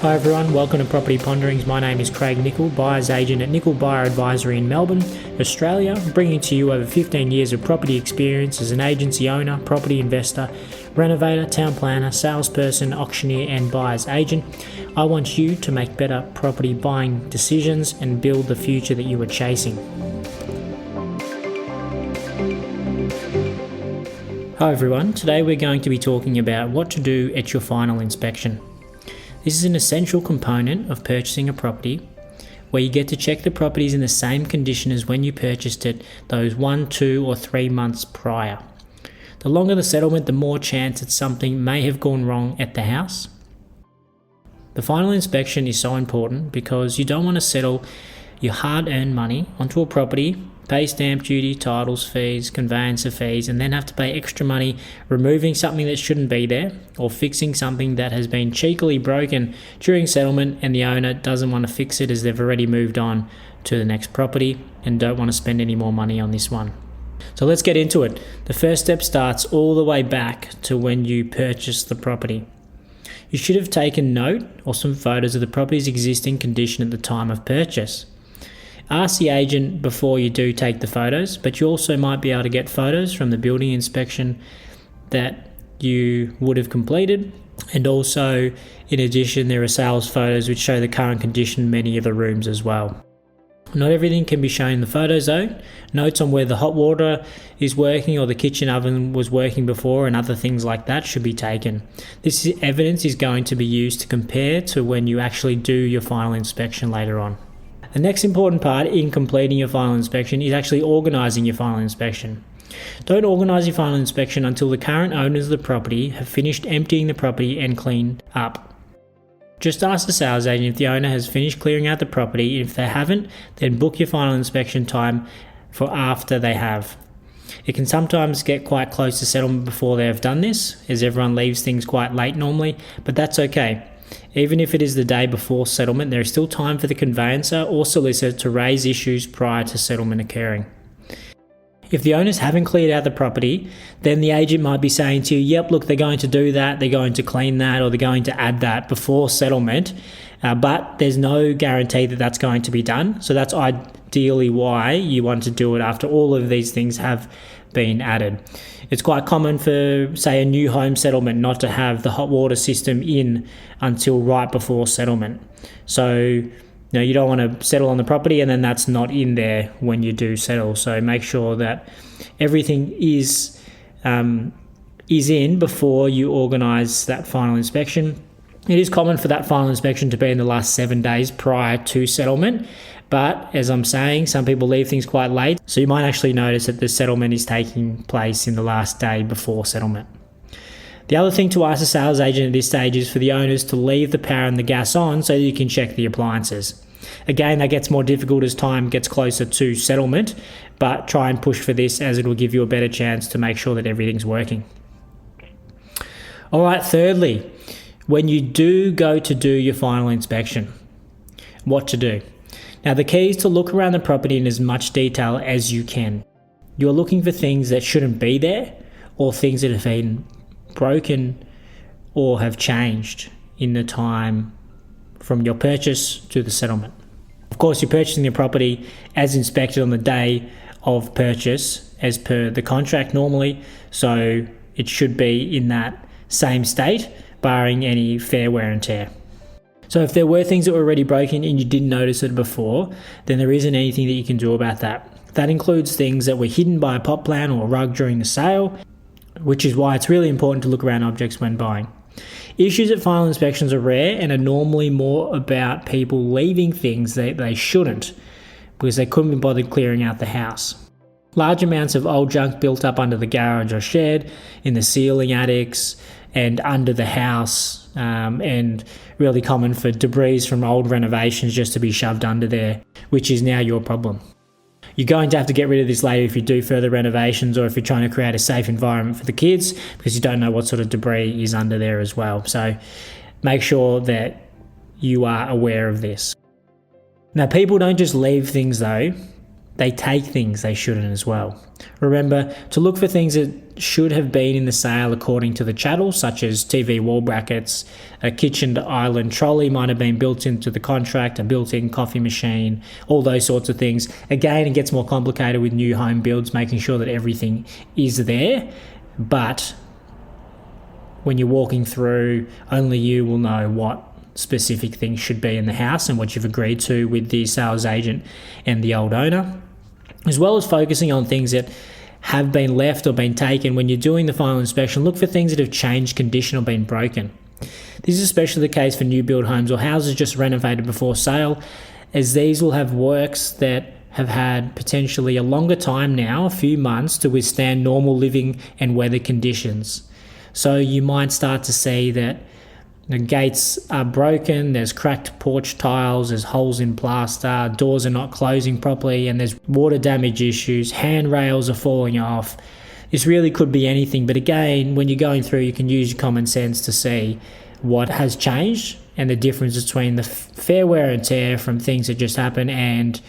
Hi everyone, welcome to Property Ponderings. My name is Craig Nicol, Buyer's Agent at Nicol Buyer Advisory in Melbourne, Australia, bringing to you over 15 years of property experience as an agency owner, property investor, renovator, town planner, salesperson, auctioneer and buyer's agent. I want you to make better property buying decisions and build the future that you are chasing. Hi everyone, today we're going to be talking about what to do at your final inspection. This is an essential component of purchasing a property where you get to check the property is in the same condition as when you purchased it those 1, 2 or 3 months prior. The longer the settlement, the more chance that something may have gone wrong at the house. The final inspection is so important because you don't want to settle your hard-earned money onto a property, pay stamp duty, titles fees, conveyancer fees, and then have to pay extra money removing something that shouldn't be there or fixing something that has been cheekily broken during settlement and the owner doesn't want to fix it as they've already moved on to the next property and don't want to spend any more money on this one. So let's get into it. The first step starts all the way back to when you purchased the property. You should have taken note or some photos of the property's existing condition at the time of purchase. Ask the agent before you do take the photos, but you also might be able to get photos from the building inspection that you would have completed. And also, in addition, there are sales photos which show the current condition in many of the rooms as well. Not everything can be shown in the photos though. Notes on where the hot water is working or the kitchen oven was working before and other things like that should be taken. This evidence is going to be used to compare to when you actually do your final inspection later on. The next important part in completing your final inspection is actually organising your final inspection. Don't organise your final inspection until the current owners of the property have finished emptying the property and cleaned up. Just ask the sales agent if the owner has finished clearing out the property. If they haven't, then book your final inspection time for after they have. It can sometimes get quite close to settlement before they have done this, as everyone leaves things quite late normally, but that's okay. Even if it is the day before settlement, there is still time for the conveyancer or solicitor to raise issues prior to settlement occurring. If the owners haven't cleared out the property, then the agent might be saying to you, yep, look, they're going to do that, they're going to clean that, or they're going to add that before settlement, but there's no guarantee that that's going to be done. So that's ideally why you want to do it after all of these things have been added. It's quite common for, say, a new home settlement not to have the hot water system in until right before settlement. So you don't want to settle on the property and then that's not in there when you do settle. So make sure that everything is in before you organise that final inspection. It is common for that final inspection to be in the last 7 days prior to settlement. But as I'm saying, some people leave things quite late. So you might actually notice that the settlement is taking place in the last day before settlement. The other thing to ask the sales agent at this stage is for the owners to leave the power and the gas on so that you can check the appliances. Again, that gets more difficult as time gets closer to settlement, but try and push for this as it will give you a better chance to make sure that everything's working. All right, thirdly, when you do go to do your final inspection, what to do? Now, the key is to look around the property in as much detail as you can. You're looking for things that shouldn't be there or things that have been broken or have changed in the time from your purchase to the settlement. Of course, you're purchasing the property as inspected on the day of purchase as per the contract normally, so it should be in that same state, barring any fair wear and tear. So if there were things that were already broken and you didn't notice it before, then there isn't anything that you can do about that. That includes things that were hidden by a pot plant or a rug during the sale, which is why it's really important to look around objects when buying. Issues at final inspections are rare and are normally more about people leaving things that they shouldn't because they couldn't be bothered clearing out the house. Large amounts of old junk built up under the garage or shed, in the ceiling attics and under the house, and really common for debris from old renovations just to be shoved under there, which is now your problem. You're going to have to get rid of this later if you do further renovations or if you're trying to create a safe environment for the kids because you don't know what sort of debris is under there as well. So make sure that you are aware of this. Now, people don't just leave things though. They take things they shouldn't as well. Remember to look for things that should have been in the sale according to the chattel, such as TV wall brackets, a kitchen island trolley might have been built into the contract, a built-in coffee machine, all those sorts of things. Again, it gets more complicated with new home builds, making sure that everything is there, but when you're walking through, only you will know what specific things should be in the house and what you've agreed to with the sales agent and the old owner, as well as focusing on things that have been left or been taken. When you're doing the final inspection, look for things that have changed condition or been broken. This is especially the case for new build homes or houses just renovated before sale, as these will have works that have had potentially a longer time now, a few months, to withstand normal living and weather conditions. So you might start to see that the gates are broken, there's cracked porch tiles, there's holes in plaster, doors are not closing properly, and there's water damage issues, handrails are falling off. This really could be anything, but again, when you're going through, you can use your common sense to see what has changed and the difference between the fair wear and tear from things that just happen and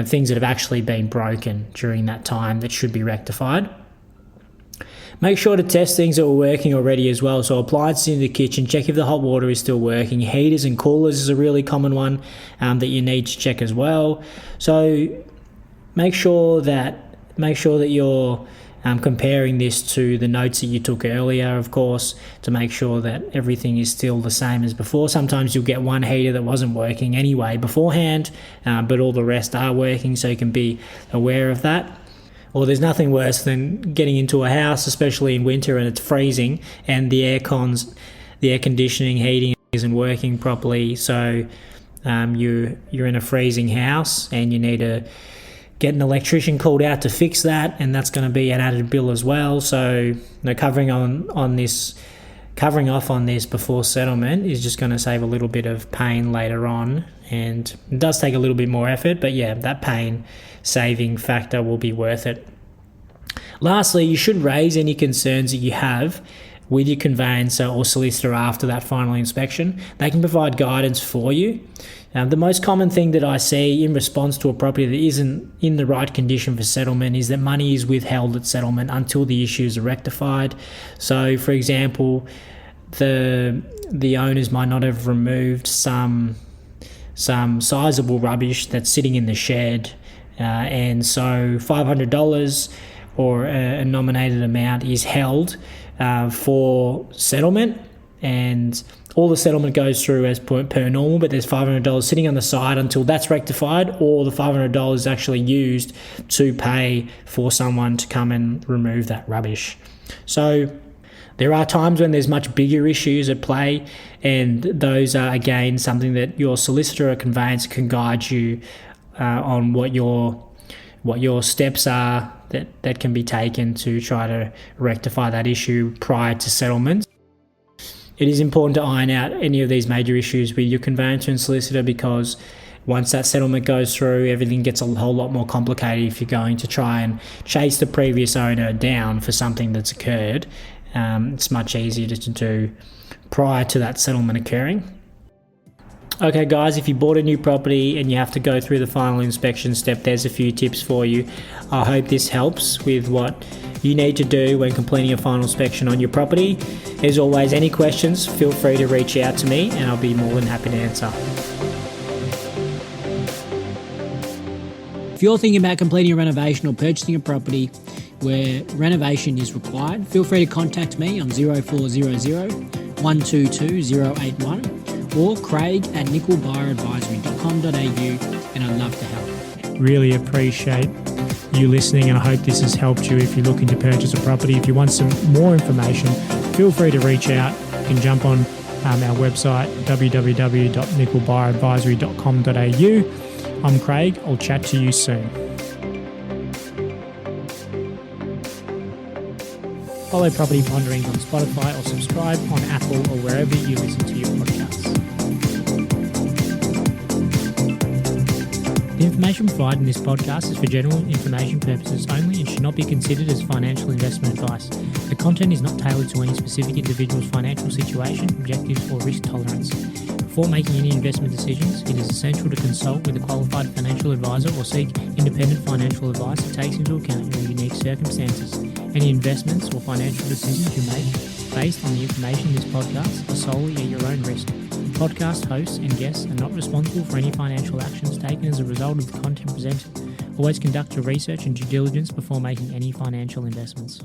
things that have actually been broken during that time that should be rectified. Make sure to test things that were working already as well. So appliances in the kitchen, check if the hot water is still working. Heaters and coolers is a really common one that you need to check as well. So make sure that you're comparing this to the notes that you took earlier, of course, to make sure that everything is still the same as before. Sometimes you'll get one heater that wasn't working anyway beforehand, but all the rest are working, so you can be aware of that. Or there's nothing worse than getting into a house, especially in winter, and it's freezing, and the air conditioning, heating isn't working properly. So you're in a freezing house, and you need to get an electrician called out to fix that, and that's going to be an added bill as well. So covering off on this before settlement is just going to save a little bit of pain later on, and it does take a little bit more effort, but yeah, that pain saving factor will be worth it. Lastly, you should raise any concerns that you have with your conveyancer or solicitor after that final inspection. They can provide guidance for you. The most common thing that I see in response to a property that isn't in the right condition for settlement is that money is withheld at settlement until the issues are rectified. So, for example, the owners might not have removed some sizable rubbish that's sitting in the shed, and so $500 or a nominated amount is held for settlement, and all the settlement goes through as per normal, but there's $500 sitting on the side until that's rectified, or the $500 is actually used to pay for someone to come and remove that rubbish. So there are times when there's much bigger issues at play, and those are, again, something that your solicitor or conveyancer can guide you on what your steps are that can be taken to try to rectify that issue prior to settlement. It is important to iron out any of these major issues with your conveyancer and solicitor, because once that settlement goes through, everything gets a whole lot more complicated if you're going to try and chase the previous owner down for something that's occurred. It's much easier to do prior to that settlement occurring. Okay guys, if you bought a new property and you have to go through the final inspection step, there's a few tips for you. I hope this helps with what you need to do when completing a final inspection on your property. As always, any questions, feel free to reach out to me and I'll be more than happy to answer. If you're thinking about completing a renovation or purchasing a property where renovation is required, feel free to contact me on 0400 122 081 or craig@nickelbuyeradvisory.com.au, and I'd love to help. Really appreciate you listening, and I hope this has helped you if you're looking to purchase a property. If you want some more information, feel free to reach out. You can jump on our website, www.nickelbuyeradvisory.com.au. I'm Craig. I'll chat to you soon. Follow Property Ponderings on Spotify or subscribe on Apple or wherever you listen to your podcasts. The information provided in this podcast is for general information purposes only and should not be considered as financial investment advice. The content is not tailored to any specific individual's financial situation, objectives or risk tolerance. Before making any investment decisions, it is essential to consult with a qualified financial advisor or seek independent financial advice that takes into account your unique circumstances. Any investments or financial decisions you make based on the information in this podcast are solely at your own risk. The podcast hosts and guests are not responsible for any financial actions taken as a result of the content presented. Always conduct your research and due diligence before making any financial investments.